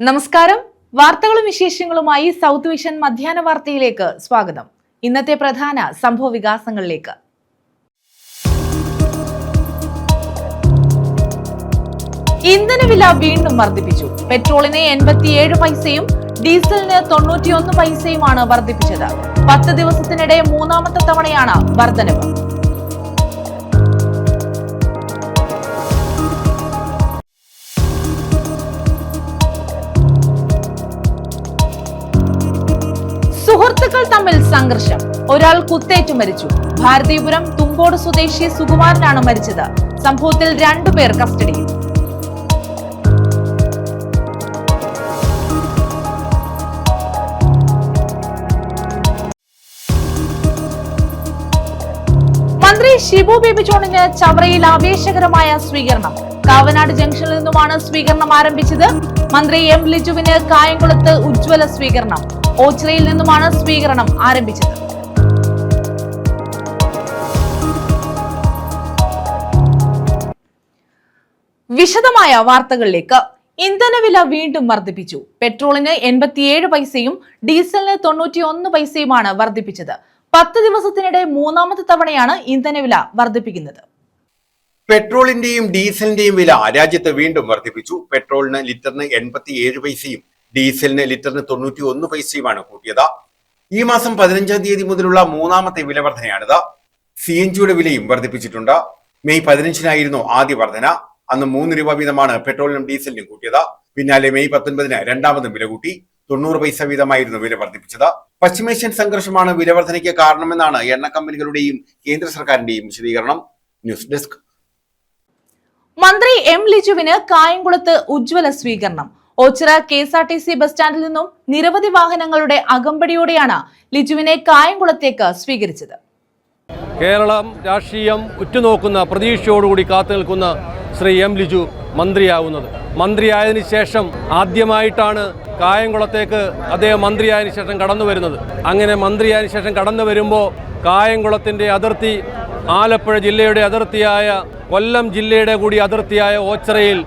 നമസ്കാരം. വാർത്തകളും വിശേഷങ്ങളുമായി സൗത്ത് വിഷൻ മധ്യാഹ്ന വാർത്തയിലേക്ക് സ്വാഗതം. ഇന്നത്തെ പ്രധാന സംഭവ വികാസങ്ങളിലേക്ക്. ഇന്ധനവില വീണ്ടും വർദ്ധിപ്പിച്ചു. പെട്രോളിന് 87 പൈസയും ഡീസലിന് 91 പൈസയുമാണ് വർദ്ധിപ്പിച്ചത്. 10 ദിവസത്തിനിടെ മൂന്നാമത്തെ തവണയാണ് വർധനവ്. സുഹൃത്തുക്കൾ തമ്മിൽ സംഘർഷം. ഒരാൾ കുത്തേറ്റു മരിച്ചു. ഭാരതീപുരം തുമ്പോട് സ്വദേശി സുകുമാരനാണ് മരിച്ചത്. സംഭവത്തിൽ 2 പേർ കസ്റ്റഡിയിൽ. മന്ത്രി ഷിബു ബേബി ജോണിന് ചവറയിൽ ആവേശകരമായ സ്വീകരണം. കാവനാട് ജംഗ്ഷനിൽ നിന്നുമാണ് സ്വീകരണം ആരംഭിച്ചത്. മന്ത്രി എം ലിജുവിന് കായംകുളത്ത് ഉജ്ജ്വല സ്വീകരണം. ഓച്ചിറയിൽ നിന്നുമാണ് സ്വീകരണം ആരംഭിച്ചത്. വിശദമായ വാർത്തകളിലേക്ക്. ഇന്ധനവില വീണ്ടും വർദ്ധിപ്പിച്ചു. പെട്രോളിന് 87 പൈസയും ഡീസലിന് 91 പൈസയുമാണ് വർദ്ധിപ്പിച്ചത്. 10 ദിവസത്തിനിടെ മൂന്നാമത്തെ തവണയാണ് ഇന്ധനവില വർദ്ധിപ്പിക്കുന്നത്. പെട്രോളിന്റെയും ഡീസലിന്റെയും വില രാജ്യത്ത് വീണ്ടും വർദ്ധിപ്പിച്ചു. പെട്രോളിന് ലിറ്ററിന് 87 പൈസയും ഡീസലിന് ലിറ്ററിന് 91 പൈസയുമാണ് കൂട്ടിയത്. ഈ മാസം 15-ാം തീയതി മുതലുള്ള മൂന്നാമത്തെ വില വർധനയാണിത്. CNGയുടെ വിലയും വർദ്ധിപ്പിച്ചിട്ടുണ്ട്. മെയ് 15-നായിരുന്നു ആദ്യ വർധന. അന്ന് 3 രൂപ വീതമാണ് പെട്രോളിനും ഡീസലിനും കൂട്ടിയത്. പിന്നാലെ മെയ് 19-ന് രണ്ടാമതും വില കൂട്ടി. 90 പൈസ വീതമായിരുന്നു വില വർദ്ധിപ്പിച്ചത്. പശ്ചിമേഷ്യൻ സംഘർഷമാണ് വില വർധനയ്ക്ക് കാരണമെന്നാണ് എണ്ണ കമ്പനികളുടെയും കേന്ദ്ര സർക്കാരിന്റെയും വിശദീകരണം. News desk. മന്ത്രി എം ലിജുവിന് കായംകുളത്ത് ഉജ്ജ്വല സ്വീകരണം. ഓച്ചിറ KSRTC ബസ് സ്റ്റാൻഡിൽ നിന്നും നിരവധി വാഹനങ്ങളുടെ അകമ്പടിയോടെയാണ് ലിജുവിനെ കായംകുളത്തേക്ക് സ്വീകരിച്ചത്. കേരളം രാഷ്ട്രീയം ഉറ്റുനോക്കുന്ന പ്രതീക്ഷയോടുകൂടി കാത്തു നിൽക്കുന്ന ശ്രീ എം ലിജു മന്ത്രിയാവുന്നത്. മന്ത്രിയായതിനു ശേഷം ആദ്യമായിട്ടാണ് കായംകുളത്തേക്ക് അദ്ദേഹം മന്ത്രിയായതിനു ശേഷം കടന്നു വരുന്നത്. അങ്ങനെ മന്ത്രിയായതിനു ശേഷം കടന്നു വരുമ്പോൾ കായംകുളത്തിൻ്റെ അതിർത്തി ആലപ്പുഴ ജില്ലയുടെ അതിർത്തിയായ കൊല്ലം ജില്ലയുടെ കൂടി അതിർത്തിയായ ഓച്ചിറയിൽ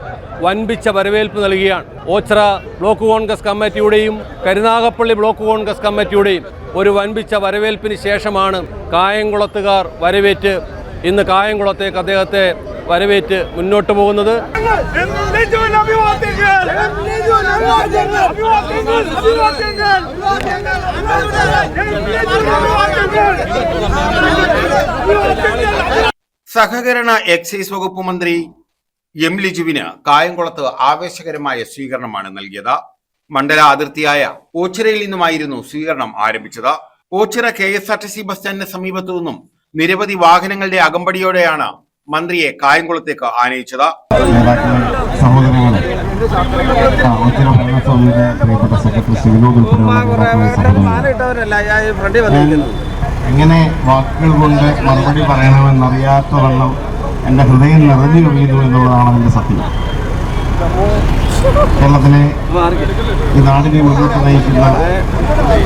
വൻപിച്ച വരവേൽപ്പ് നൽകുകയാണ്. ഓച്ചിറ ബ്ലോക്ക് കോൺഗ്രസ് കമ്മിറ്റിയുടെയും കരുനാഗപ്പള്ളി ബ്ലോക്ക് കോൺഗ്രസ് കമ്മിറ്റിയുടെയും ഒരു വൻപിച്ച വരവേൽപ്പിന് ശേഷമാണ് കായംകുളത്തുകാർ വരവേറ്റ് ഇന്ന് കായംകുളത്തേക്ക് അദ്ദേഹത്തെ വരവേറ്റ് മുന്നോട്ട് പോകുന്നത്. സഹകരണ എക്സൈസ് വകുപ്പ് മന്ത്രി എം ലിജുവിന് കായംകുളത്ത് ആവേശകരമായ സ്വീകരണമാണ് നൽകിയത്. മണ്ഡല അതിർത്തിയായ ഓച്ചിറയിൽ നിന്നുമായിരുന്നു സ്വീകരണം ആരംഭിച്ചത്. ഓച്ചിറ KSRTC ബസ് സ്റ്റാൻഡിന് സമീപത്തു നിന്നും നിരവധി വാഹനങ്ങളുടെ അകമ്പടിയോടെയാണ് മന്ത്രിയെ കായംകുളത്തേക്ക് ആനയിച്ചത്. എങ്ങനെ വാക്കുകൾ കൊണ്ട് മറുപടി പറയണമെന്നറിയാത്ത വണ്ണം എൻ്റെ ഹൃദയം നിറഞ്ഞു കവിയുന്നു എന്നുള്ളതാണ് എൻ്റെ സത്യം. കേരളത്തിലെ ഈ നാടിനെ മുന്നോട്ട് നയിക്കുന്ന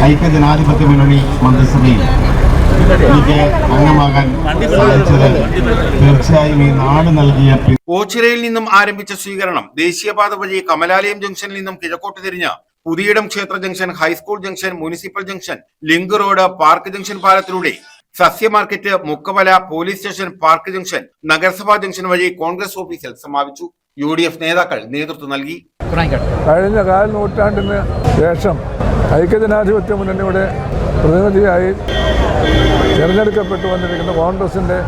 ഐക്യജനാധിപത്യ മുന്നണി മന്ത്രിസഭയിൽ എനിക്ക് അംഗമാകാൻ സാധിച്ചത് തീർച്ചയായും ഈ നാട് നൽകിയ. ഓച്ചിറയിൽ നിന്നും ആരംഭിച്ച സ്വീകരണം ദേശീയപാത വഴി കമലാലയം ജംഗ്ഷനിൽ നിന്നും കിഴക്കോട്ട് തിരിഞ്ഞ് പുതിയിടം ക്ഷേത്ര junction, high school junction, municipal junction, link road, park junction പാലത്തിലൂടെ സസ്യ market, Mukkavala, police station, park junction, നഗരസഭാ ജംഗ്ഷൻ വഴി കോൺഗ്രസ് ഓഫീസിൽ സമാപിച്ചു. UDF നേതാക്കൾ നേതൃത്വം നൽകി. കഴിഞ്ഞ കാൽ നൂറ്റാണ്ടിന് ശേഷം ഐക്യജനാധിപത്യ മുന്നണിയുടെ പ്രതിനിധിയായി തിരഞ്ഞെടുക്കപ്പെട്ടു വന്നിരിക്കുന്ന കോൺഗ്രസിൻ്റെ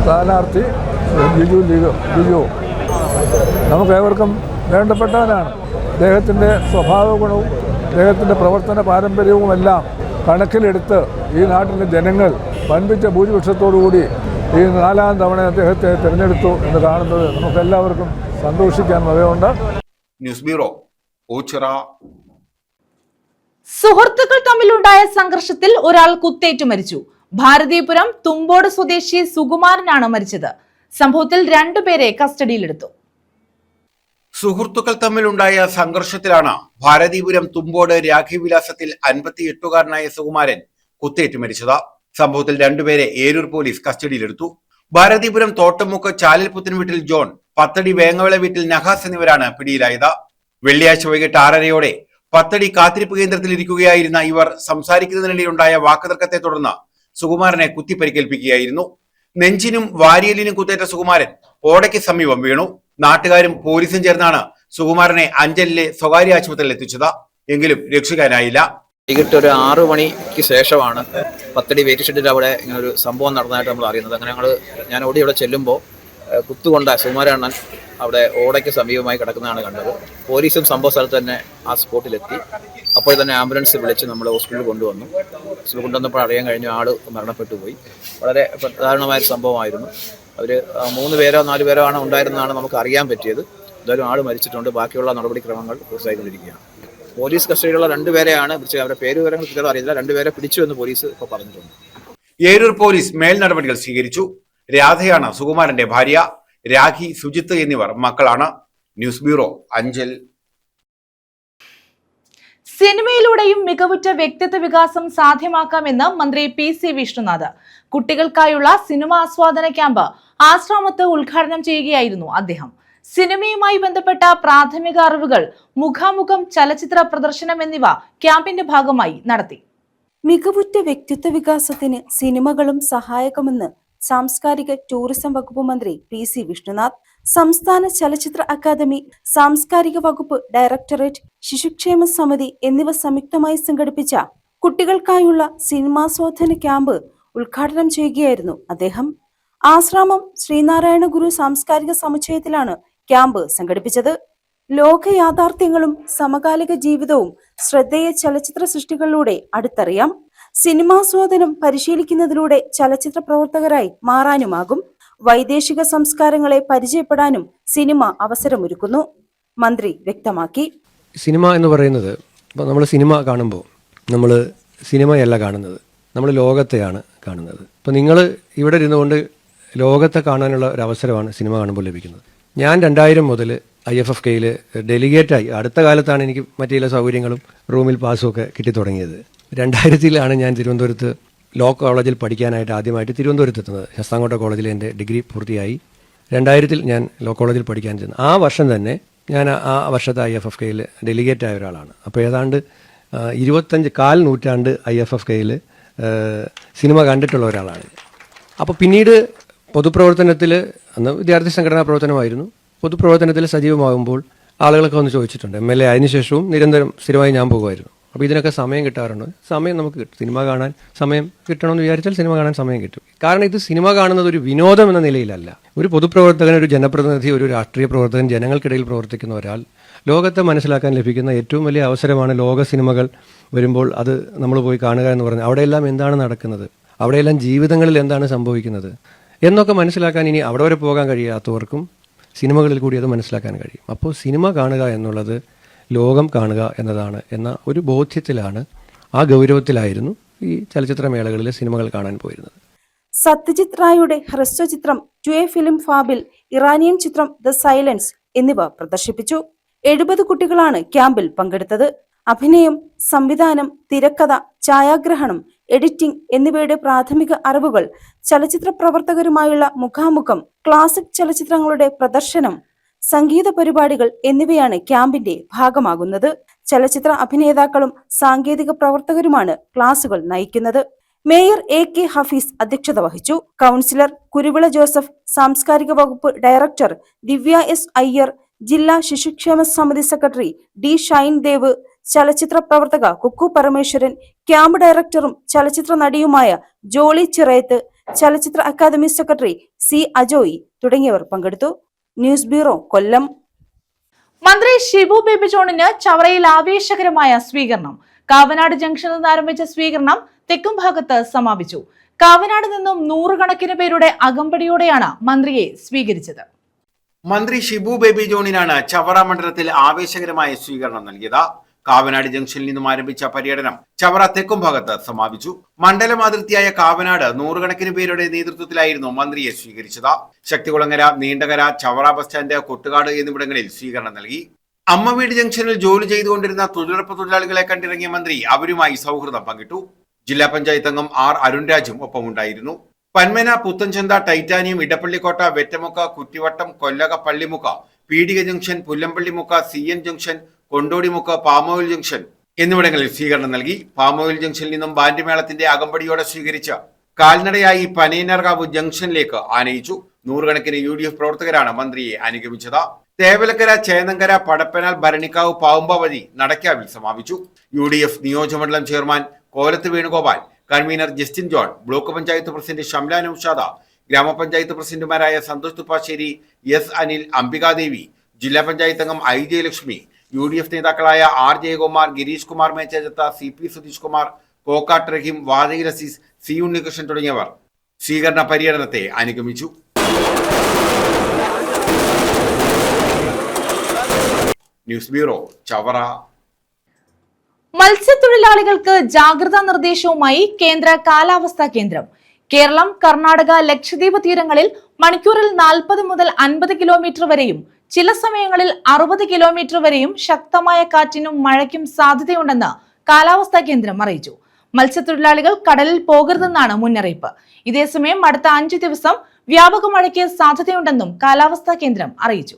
സ്ഥാനാർത്ഥി ലിജു നമുക്കേവർക്കും വേണ്ടപ്പെട്ടവനാണ്. അദ്ദേഹത്തിൻ്റെ സ്വഭാവ ഗുണവും അദ്ദേഹത്തിൻ്റെ പ്രവർത്തന പാരമ്പര്യവുമെല്ലാം കണക്കിലെടുത്ത് ഈ നാട്ടിലെ ജനങ്ങൾ വൻപിച്ച ഭൂരിപക്ഷത്തോടുകൂടി ഈ 4ാം തവണ അദ്ദേഹത്തെ തിരഞ്ഞെടുത്തു എന്ന് കാണുന്നത് നമുക്കെല്ലാവർക്കും സന്തോഷിക്കാൻ വകയുണ്ട്. News bureau, Ochira. സുഹൃത്തുക്കൾ തമ്മിലുണ്ടായ സംഘർഷത്തിൽ ഒരാൾ കുത്തേറ്റു മരിച്ചു. ഭാരതീപുരം തുമ്പോട് സ്വദേശി സുകുമാരനാണ് മരിച്ചത്. സംഭവത്തിൽ 2 പേരെ കസ്റ്റഡിയിലെടുത്തു. സുഹൃത്തുക്കൾ തമ്മിലുണ്ടായ സംഘർഷത്തിലാണ് ഭാരതീപുരം തുമ്പോട് രാഖിവിലാസത്തിൽ 58-കാരനായ സുകുമാരൻ കുത്തേറ്റ് മരിച്ചത്. സംഭവത്തിൽ 2 പേരെ ഏരൂർ പോലീസ് കസ്റ്റഡിയിലെടുത്തു. ഭാരതീപുരം തോട്ടമുക്ക് ചാലിൽ പുത്തൻ വീട്ടിൽ ജോൺ, പത്തടി വേങ്ങവള വീട്ടിൽ നഹാസ് എന്നിവരാണ് പിടിയിലായത്. വെള്ളിയാഴ്ച വൈകിട്ട് 6:30 പത്തടി കാത്തിരിപ്പ് കേന്ദ്രത്തിൽ ഇരിക്കുകയായിരുന്ന ഇവർ സംസാരിക്കുന്നതിനിടെയുണ്ടായ വാക്കുതർക്കത്തെ തുടർന്ന് സുകുമാരനെ കുത്തിപ്പരിക്കേൽപ്പിക്കുകയായിരുന്നു. നെഞ്ചിനും വാരിയലിനും കുത്തേറ്റ സുകുമാരൻ ഓടയ്ക്ക് സമീപം വീണു. നാട്ടുകാരും പോലീസും ചേർന്നാണ് സുകുമാരനെ അഞ്ചലിലെ സ്വകാര്യ ആശുപത്രിയിൽ എത്തിച്ചത്. എങ്കിലും രക്ഷിക്കാനായില്ല. വൈകിട്ട് ഒരു 6 മണിക്ക് ശേഷമാണ് പത്തടി വെയിറ്റ് ഷെഡിൽ അവിടെ ഇങ്ങനെ ഒരു സംഭവം നടന്നതായിട്ട് നമ്മൾ അറിയുന്നത്. അങ്ങനെ ഞാൻ ഓടി അവിടെ ചെല്ലുമ്പോൾ കുത്തുകൊണ്ട സുകുമാരണ്ണൻ അവിടെ ഓടയ്ക്ക് സമീപമായി കിടക്കുന്നതാണ് കണ്ടത്. പോലീസും സംഭവ സ്ഥലത്ത് തന്നെ ആ സ്പോട്ടിലെത്തി. അപ്പോൾ തന്നെ ആംബുലൻസ് വിളിച്ച് നമ്മൾ ഹോസ്പിറ്റലിൽ കൊണ്ടുവന്നു. ഹോസ്പിറ്റലിൽ കൊണ്ടുവന്നപ്പോൾ അറിയാൻ കഴിഞ്ഞു ആൾ മരണപ്പെട്ടു പോയി. വളരെ പ്രധാനമായൊരു സംഭവമായിരുന്നു. അവർ 3 പേരോ 4 പേരോ ആണ് ഉണ്ടായിരുന്നതാണ് നമുക്ക് അറിയാൻ പറ്റിയത്. എന്തായാലും ആൾ മരിച്ചിട്ടുണ്ട്. ബാക്കിയുള്ള നടപടിക്രമങ്ങൾ പൂർത്തിയായിക്കൊണ്ടിരിക്കുകയാണ്. പോലീസ് കസ്റ്റഡിയിലുള്ള 2 പേരെയാണ് പിടിച്ചത്. അവരുടെ പേര് വിവരങ്ങൾ കൃത്യത അറിയില്ല. 2 പേരെ പിടിച്ചു എന്ന് പോലീസ് ഇപ്പോൾ പറഞ്ഞിട്ടുണ്ട്. ഏരൂർ പോലീസ് മേൽ നടപടികൾ സ്വീകരിച്ചു. രാധയാണ് സുകുമാരന്റെ ഭാര്യ. രാഖി, സുജിത്ത് എന്നിവർ മക്കളാണ്. News bureau, Anchal. സിനിമയിലൂടെയും മികവുറ്റ വ്യക്തിത്വ വികാസം സാധ്യമാക്കാമെന്ന് മന്ത്രി PC വിഷ്ണുനാഥ്. കുട്ടികൾക്കായുള്ള സിനിമ ആസ്വാദന ക്യാമ്പ് ആശ്രാമത്ത് ഉദ്ഘാടനം ചെയ്യുകയായിരുന്നു അദ്ദേഹം. സിനിമയുമായി ബന്ധപ്പെട്ട പ്രാഥമിക അറിവുകൾ, മുഖാമുഖം ചലച്ചിത്ര പ്രദർശനം എന്നിവ ക്യാമ്പിന്റെ ഭാഗമായി നടത്തി. മികവുറ്റ വ്യക്തിത്വ വികാസത്തിന് സിനിമകളും സഹായകമെന്ന് സാംസ്കാരിക ടൂറിസം വകുപ്പ് മന്ത്രി PC വിഷ്ണുനാഥ്. സംസ്ഥാന ചലച്ചിത്ര അക്കാദമി, സാംസ്കാരിക വകുപ്പ് ഡയറക്ടറേറ്റ്, ശിശുക്ഷേമ സമിതി എന്നിവ സംയുക്തമായി സംഘടിപ്പിച്ച കുട്ടികൾക്കായുള്ള സിനിമാസ്വാദന ക്യാമ്പ് ഉദ്ഘാടനം ചെയ്യുകയായിരുന്നു അദ്ദേഹം. ആശ്രാമം ശ്രീനാരായണ ഗുരു സാംസ്കാരിക സമുച്ചയത്തിലാണ് ക്യാമ്പ് സംഘടിപ്പിച്ചത്. ലോക യാഥാർത്ഥ്യങ്ങളും സമകാലിക ജീവിതവും ശ്രദ്ധേയ ചലച്ചിത്ര സൃഷ്ടികളിലൂടെ അടുത്തറിയാം. സിനിമാസ്വാദനം പരിശീലിക്കുന്നതിലൂടെ ചലച്ചിത്ര പ്രവർത്തകരായി മാറാനുമാകും. വൈദേശിക സംസ്കാരങ്ങളെ പരിചയപ്പെടാനും സിനിമ അവസരമൊരുക്കുന്നു, മന്ത്രി വ്യക്തമാക്കി. സിനിമ എന്ന് പറയുന്നത്, ഇപ്പോൾ നമ്മൾ സിനിമ കാണുമ്പോൾ നമ്മൾ സിനിമയല്ല കാണുന്നത്, നമ്മൾ ലോകത്തെയാണ് കാണുന്നത്. ഇപ്പോൾ നിങ്ങൾ ഇവിടെ ഇരുന്നുകൊണ്ട് ലോകത്തെ കാണാനുള്ള ഒരു അവസരമാണ് സിനിമ കാണുമ്പോൾ ലഭിക്കുന്നത്. ഞാൻ 2000 മുതൽ IFFKയിൽ ഡെലിഗേറ്റായി. അടുത്ത കാലത്താണ് എനിക്ക് മറ്റു ചില സൗകര്യങ്ങളും റൂമിൽ പാസും ഒക്കെ കിട്ടിത്തുടങ്ങിയത്. 2000 ഞാൻ തിരുവനന്തപുരത്ത് ലോ കോളേജിൽ പഠിക്കാനായിട്ട് ആദ്യമായിട്ട് തിരുവനന്തപുരത്ത് എത്തുന്നത്. ശാസ്താംകോട്ട കോളേജിൽ എൻ്റെ ഡിഗ്രി പൂർത്തിയായി. 2000 ഞാൻ ലോ കോളേജിൽ പഠിക്കാൻ ചെന്നു. ആ വർഷം തന്നെ ഞാൻ ആ വർഷത്തെ IFFKയിൽ ഡെലിഗേറ്റ് ആയ ഒരാളാണ്. അപ്പോൾ ഏതാണ്ട് 25 നൂറ്റാണ്ട് IFFKയിൽ സിനിമ കണ്ടിട്ടുള്ള ഒരാളാണ്. അപ്പോൾ പിന്നീട് പൊതുപ്രവർത്തനത്തിൽ, അന്ന് വിദ്യാർത്ഥി സംഘടനാ പ്രവർത്തനമായിരുന്നു, പൊതുപ്രവർത്തനത്തിൽ സജീവമാകുമ്പോൾ ആളുകളൊക്കെ ഒന്ന് ചോദിച്ചിട്ടുണ്ട്. MLA ആയതിനു ശേഷവും നിരന്തരം സ്ഥിരമായി ഞാൻ പോകുമായിരുന്നു. അപ്പോൾ ഇതിനൊക്കെ സമയം കിട്ടാറുണ്ട്. സമയം നമുക്ക് കിട്ടും. സിനിമ കാണാൻ സമയം കിട്ടണമെന്ന് വിചാരിച്ചാൽ സിനിമ കാണാൻ സമയം കിട്ടും. കാരണം ഇത് സിനിമ കാണുന്നത് ഒരു വിനോദം എന്ന നിലയിലല്ല. ഒരു പൊതുപ്രവർത്തകൻ, ഒരു ജനപ്രതിനിധി, ഒരു രാഷ്ട്രീയ പ്രവർത്തകൻ, ജനങ്ങൾക്കിടയിൽ പ്രവർത്തിക്കുന്ന ഒരാൾ ലോകത്തെ മനസ്സിലാക്കാൻ ലഭിക്കുന്ന ഏറ്റവും വലിയ അവസരമാണ്. ലോക സിനിമകൾ വരുമ്പോൾ അത് നമ്മൾ പോയി കാണുക എന്ന് പറഞ്ഞാൽ അവിടെയെല്ലാം എന്താണ് നടക്കുന്നത്, അവിടെയെല്ലാം ജീവിതങ്ങളിൽ എന്താണ് സംഭവിക്കുന്നത് എന്നൊക്കെ മനസ്സിലാക്കാൻ ഇനി അവിടെ വരെ പോകാൻ കഴിയാത്തവർക്കും സിനിമകളിൽ കൂടി അത് മനസ്സിലാക്കാൻ കഴിയും. അപ്പോൾ സിനിമ കാണുക എന്നുള്ളത് ലോകം കാണുക എന്നതാണ് എന്ന ഒരു ബോധ്യത്തിലാണ്, ആ ഗൗരവത്തിലായിരുന്നു ഈ ചലച്ചിത്ര മേളകളിലെ സിനിമകൾ കാണാൻ പോയിരുന്നത്. സത്യജിത് റായുടെ ഹ്രസ്വചിത്രം 2A ഫിലിം ഫാബിൽ, ഇറാനിയൻ ചിത്രം ദ സൈലൻസ് എന്നിവ പ്രദർശിപ്പിച്ചു. 70 കുട്ടികളാണ് ക്യാമ്പിൽ പങ്കെടുത്തത്. അഭിനയം, സംവിധാനം, തിരക്കഥ, ഛായാഗ്രഹണം, എഡിറ്റിംഗ് എന്നിവയുടെ പ്രാഥമിക അറിവുകൾ, ചലച്ചിത്ര പ്രവർത്തകരുമായുള്ള മുഖാമുഖം, ക്ലാസിക് ചലച്ചിത്രങ്ങളുടെ പ്രദർശനം, സംഗീത പരിപാടികൾ എന്നിവയാണ് ക്യാമ്പിന്റെ ഭാഗമാകുന്നത്. ചലച്ചിത്ര അഭിനേതാക്കളും സാങ്കേതിക പ്രവർത്തകരുമാണ് ക്ലാസുകൾ നയിക്കുന്നത്. മേയർ AK ഹഫീസ് അധ്യക്ഷത വഹിച്ചു. കൗൺസിലർ കുരുവിള ജോസഫ്, സാംസ്കാരിക വകുപ്പ് ഡയറക്ടർ ദിവ്യ S അയ്യർ, ജില്ലാ ശിശുക്ഷേമ സമിതി സെക്രട്ടറി D ഷൈൻ ദേവ്, ചലച്ചിത്ര പ്രവർത്തക കുക്കു പരമേശ്വരൻ, ക്യാമ്പ് ഡയറക്ടറും ചലച്ചിത്ര നടിയുമായ ജോളി ചിറയത്ത്, ചലച്ചിത്ര അക്കാദമി സെക്രട്ടറി C അജോയി തുടങ്ങിയവർ പങ്കെടുത്തു. ന്യൂസ് ബ്യൂറോ, കൊല്ലം. മന്ത്രി ഷിബു ബേബി ജോണിന് ചവറയിൽ ആവേശകരമായ സ്വീകരണം. കാവനാട് ജംഗ്ഷനിൽ നിന്ന് ആരംഭിച്ച സ്വീകരണം തെക്കും ഭാഗത്ത് സമാപിച്ചു. കാവനാട് നിന്നും 100 കണക്കിന് പേരുടെ അകമ്പടിയോടെയാണ് മന്ത്രിയെ സ്വീകരിച്ചത്. മന്ത്രി ഷിബു ബേബി ജോണിനാണ് ചവറ മണ്ഡലത്തിൽ ആവേശകരമായ സ്വീകരണം നൽകിയത്. കാവനാട് ജംഗ്ഷനിൽ നിന്നും ആരംഭിച്ച പര്യടനം ചവറ തെക്കും ഭാഗത്ത് സമാപിച്ചു. മണ്ഡലം അതിർത്തിയായ കാവനാട് 100 കണക്കിന് പേരുടെ നേതൃത്വത്തിലായിരുന്നു മന്ത്രിയെ സ്വീകരിച്ചത്. ശക്തികുളങ്ങര, നീണ്ടകര, ചവറ ബസ് സ്റ്റാൻഡ്, കൊട്ടുകാട് എന്നിവിടങ്ങളിൽ സ്വീകരണം നൽകി. അമ്മവീട് ജംഗ്ഷനിൽ ജോലി ചെയ്തുകൊണ്ടിരുന്ന തൊഴിലുറപ്പ് തൊഴിലാളികളെ കണ്ടിറങ്ങിയ മന്ത്രി അവരുമായി സൗഹൃദം പങ്കിട്ടു. ജില്ലാ പഞ്ചായത്ത് അംഗം R അരുൺരാജും ഒപ്പമുണ്ടായിരുന്നു. Panmana, Puthenchantha, titanium, Edappallikotta, Vettamukku, Kuttivattom, Kollaka, Pallimukku, Peedika junction, Pullampallimukku, CN junction, Kondodimukku palm oil junction എന്നിവിടങ്ങളിൽ സ്വീകരണം നൽകി. പാമോയിൽ ജംഗ്ഷനിൽ നിന്നും ബാൻഡ് മേളത്തിന്റെ അകമ്പടിയോടെ സ്വീകരിച്ച കാൽനടയായി പനയനർകാവ് ജംഗ്ഷനിലേക്ക് ആനയിച്ചു. നൂറുകണക്കിന് UDF പ്രവർത്തകരാണ് മന്ത്രിയെ അനുഗമിച്ചത്. തേവലക്കര, ചേന്നങ്കര, പടപ്പനാൽ, ഭരണിക്കാവ്, പാവുമ്പ വഴി നടക്കാവിൽ സമാപിച്ചു. UDF നിയോജകമണ്ഡലം chairman Kolath Venugopal, convener Justin John, block panchayat president Shamla Noushad, ഗ്രാമപഞ്ചായത്ത് പ്രസിഡന്റുമാരായ സന്തോഷ് തുപ്പാശ്ശേരി, S അനിൽ, അംബികാദേവി, ജില്ലാ പഞ്ചായത്ത് അംഗം I ജയലക്ഷ്മി, UDF നേതാക്കളായ R ജയകുമാർ, ഗിരീഷ് കുമാർ മേച്ചേജത്ത, CP സുധീഷ് കുമാർ, കോക്കാട്ട് റഹീം, വാദയിൽ അസീസ്, C ഉണ്ണികൃഷ്ണൻ തുടങ്ങിയവർ സ്വീകരണ പര്യടനത്തെ അനുഗമിച്ചു. News bureau, Chavara. മത്സ്യത്തൊഴിലാളികൾക്ക് ജാഗ്രതാ നിർദ്ദേശവുമായി കേന്ദ്ര കാലാവസ്ഥാ കേന്ദ്രം. കേരളം, കർണാടക, ലക്ഷദ്വീപ് തീരങ്ങളിൽ മണിക്കൂറിൽ 40 മുതൽ 50 കിലോമീറ്റർ വരെയും ചില സമയങ്ങളിൽ 60 കിലോമീറ്റർ വരെയും ശക്തമായ കാറ്റിനും മഴയ്ക്കും സാധ്യതയുണ്ടെന്ന് കാലാവസ്ഥാ കേന്ദ്രം അറിയിച്ചു. മത്സ്യത്തൊഴിലാളികൾ കടലിൽ പോകരുതെന്നാണ് മുന്നറിയിപ്പ്. ഇതേസമയം അടുത്ത 5 ദിവസം വ്യാപക മഴയ്ക്ക് സാധ്യതയുണ്ടെന്നും കാലാവസ്ഥാ കേന്ദ്രം അറിയിച്ചു.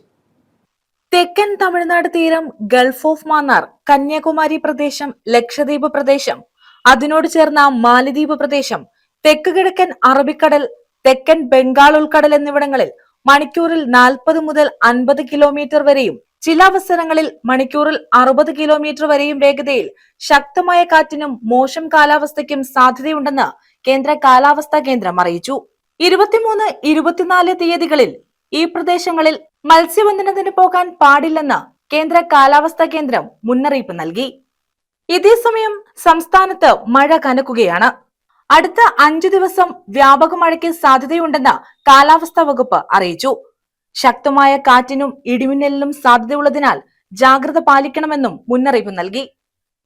തെക്കൻ തമിഴ്നാട് തീരം, ഗൾഫ് ഓഫ് മാന്നാർ, കന്യാകുമാരി പ്രദേശം, ലക്ഷദ്വീപ് പ്രദേശം, അതിനോട് ചേർന്ന മാലദ്വീപ് പ്രദേശം, തെക്ക് കിഴക്കൻ അറബിക്കടൽ, തെക്കൻ ബംഗാൾ ഉൾക്കടൽ എന്നിവിടങ്ങളിൽ മണിക്കൂറിൽ 40 മുതൽ 50 കിലോമീറ്റർ വരെയും ചില അവസരങ്ങളിൽ മണിക്കൂറിൽ 60 കിലോമീറ്റർ വരെയും വേഗതയിൽ ശക്തമായ കാറ്റിനും മോശം കാലാവസ്ഥയ്ക്കും സാധ്യതയുണ്ടെന്ന് കേന്ദ്ര കാലാവസ്ഥാ കേന്ദ്രം അറിയിച്ചു. 23, 24 തീയതികളിൽ ഈ പ്രദേശങ്ങളിൽ മത്സ്യബന്ധനത്തിന് പോകാൻ പാടില്ലെന്ന് കേന്ദ്ര കാലാവസ്ഥാ കേന്ദ്രം മുന്നറിയിപ്പ് നൽകി. ഇതേസമയം സംസ്ഥാനത്ത് മഴ കനക്കുകയാണ്. അടുത്ത 5 ദിവസം വ്യാപക മഴയ്ക്ക് സാധ്യതയുണ്ടെന്ന് കാലാവസ്ഥാ വകുപ്പ് അറിയിച്ചു. ശക്തമായ കാറ്റിനും ഇടിമിന്നലിനും സാധ്യതയുള്ളതിനാൽ ജാഗ്രത പാലിക്കണമെന്നും മുന്നറിയിപ്പ് നൽകി.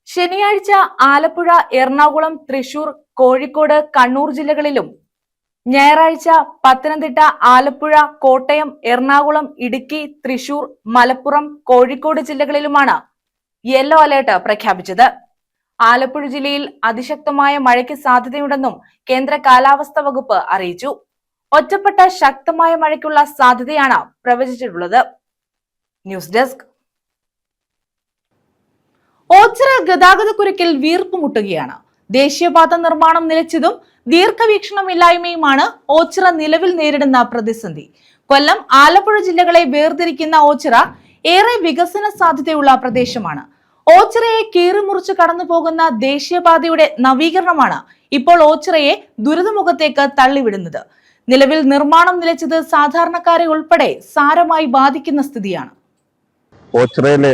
ശനിയാഴ്ച ആലപ്പുഴ, എറണാകുളം, തൃശൂർ, കോഴിക്കോട്, കണ്ണൂർ ജില്ലകളിലും ഞായറാഴ്ച പത്തനംതിട്ട, ആലപ്പുഴ, കോട്ടയം, എറണാകുളം, ഇടുക്കി, തൃശൂർ, മലപ്പുറം, കോഴിക്കോട് ജില്ലകളിലുമാണ് യെല്ലോ അലേർട്ട് പ്രഖ്യാപിച്ചത്. ആലപ്പുഴ ജില്ലയിൽ അതിശക്തമായ മഴയ്ക്ക് സാധ്യതയുണ്ടെന്നും കേന്ദ്ര കാലാവസ്ഥാ വകുപ്പ് അറിയിച്ചു. ഒറ്റപ്പെട്ട ശക്തമായ മഴയ്ക്കുള്ള സാധ്യതയാണ് പ്രവചിച്ചിട്ടുള്ളത്. News desk. ഓച്ചിറ ഗതാഗതക്കുരുക്കിൽ വീർപ്പുമുട്ടുകയാണ്. ദേശീയപാത നിർമ്മാണം നിലച്ചതും ദീർഘവീക്ഷണമില്ലായ്മയുമാണ് ഓച്ചിറ നിലവിൽ നേരിടുന്ന പ്രതിസന്ധി. കൊല്ലം, ആലപ്പുഴ ജില്ലകളെ വേർതിരിക്കുന്ന ഓച്ചിറ ഏറെ വികസന സാധ്യതയുള്ള പ്രദേശമാണ്. ഓച്ചിറയെ കീറിമുറിച്ച് കടന്നു പോകുന്ന ദേശീയപാതയുടെ നവീകരണമാണ് ഇപ്പോൾ ഓച്ചിറയെ ദുരിതമുഖത്തേക്ക് തള്ളിവിടുന്നത്. നിലവിൽ നിർമ്മാണം നിലച്ചത് സാധാരണക്കാരെ ഉൾപ്പെടെ സാരമായി ബാധിക്കുന്ന സ്ഥിതിയാണ്. ഓച്ചിറയിലെ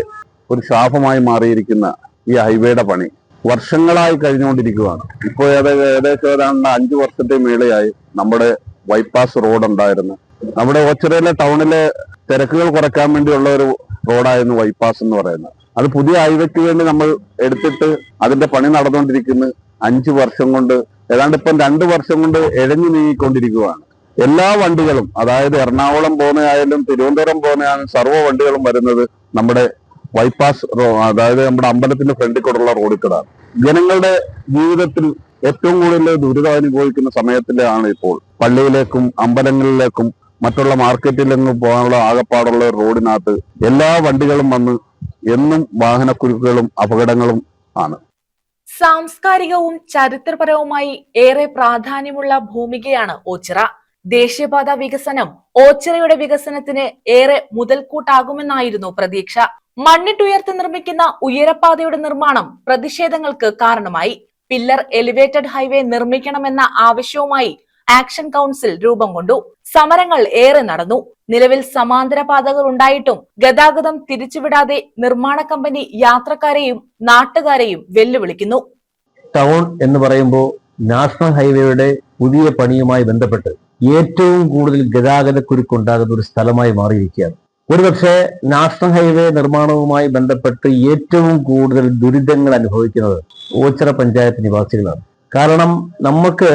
ഒരു ശാപമായി മാറിയിരിക്കുന്ന ഈ ഹൈവേയുടെ പണി വർഷങ്ങളായി കഴിഞ്ഞുകൊണ്ടിരിക്കുകയാണ്. ഇപ്പോൾ ഏകദേശം 5 വർഷത്തെ മേളയായി നമ്മുടെ ബൈപ്പാസ് റോഡ് ഉണ്ടായിരുന്നു. നമ്മുടെ ഓച്ചിറയിലെ ടൗണിലെ തിരക്കുകൾ കുറയ്ക്കാൻ വേണ്ടിയുള്ള ഒരു റോഡായിരുന്നു ബൈപ്പാസ് എന്ന് പറയുന്നത്. അത് പുതിയ ഹൈവേക്ക് വേണ്ടി നമ്മൾ എടുത്തിട്ട് അതിന്റെ പണി നടന്നുകൊണ്ടിരിക്കുന്നു. 5 വർഷം കൊണ്ട് ഏതാണ്ട് ഇപ്പം 2 വർഷം കൊണ്ട് എഴഞ്ഞു നീങ്ങിക്കൊണ്ടിരിക്കുകയാണ്. എല്ലാ വണ്ടികളും, അതായത് എറണാകുളം പോകുന്നതായാലും തിരുവനന്തപുരം പോകുന്നതായാലും സർവ്വ വണ്ടികളും വരുന്നത് നമ്മുടെ ബൈപ്പാസ്, അതായത് നമ്മുടെ അമ്പലത്തിന്റെ ഫ്രണ്ടിൽ കൂടെയുള്ള റോഡിൽ കൂടാണ്. ജനങ്ങളുടെ ജീവിതത്തിൽ ഏറ്റവും കൂടുതൽ ദുരിതം അനുഭവിക്കുന്ന സമയത്തിലാണ് ഇപ്പോൾ. പള്ളിയിലേക്കും അമ്പലങ്ങളിലേക്കും മറ്റുള്ള മാർക്കറ്റിലേക്കും പോകാനുള്ള ആകപ്പാടുള്ള റോഡിനകത്ത് എല്ലാ വണ്ടികളും വന്ന് എന്നും വാഹനക്കുരുക്കുകളും അപകടങ്ങളും ആണ്. സാംസ്കാരികവും ചരിത്രപരവുമായി ഏറെ പ്രാധാന്യമുള്ള ഭൂമികയാണ് ഓച്ചിറ. ദേശീയപാത വികസനം ഓച്ചിറയുടെ വികസനത്തിന് ഏറെ മുതൽക്കൂട്ടാകുമെന്നായിരുന്നു പ്രതീക്ഷ. മണ്ണിട്ടുയർത്തി നിർമ്മിക്കുന്ന ഉയരപ്പാതയുടെ നിർമ്മാണം പ്രതിഷേധങ്ങൾക്ക് കാരണമായി. പില്ലർ എലിവേറ്റഡ് ഹൈവേ നിർമ്മിക്കണമെന്ന ആവശ്യവുമായി ആക്ഷൻ കൗൺസിൽ രൂപം കൊണ്ടു. സമരങ്ങൾ ഏറെ നടന്നു. നിലവിൽ സമാന്തര പാതകൾ ഉണ്ടായിട്ടും ഗതാഗതം തിരിച്ചുവിടാതെ നിർമ്മാണ കമ്പനി യാത്രക്കാരെയും നാട്ടുകാരെയും വെല്ലുവിളിക്കുന്നു. ടൗൺ എന്ന് പറയുമ്പോൾ നാഷണൽ ഹൈവേയുടെ പുതിയ പണിയുമായി ബന്ധപ്പെട്ട് ഏറ്റവും കൂടുതൽ ഗതാഗതക്കുരുക്കുണ്ടാകുന്ന ഒരു സ്ഥലമായി മാറിയിരിക്കുകയാണ്. ഒരുപക്ഷെ നാഷണൽ ഹൈവേ നിർമ്മാണവുമായി ബന്ധപ്പെട്ട് ഏറ്റവും കൂടുതൽ ദുരിതങ്ങൾ അനുഭവിക്കുന്നത് ഓച്ചിറ പഞ്ചായത്ത് നിവാസികളാണ്. കാരണം നമുക്ക്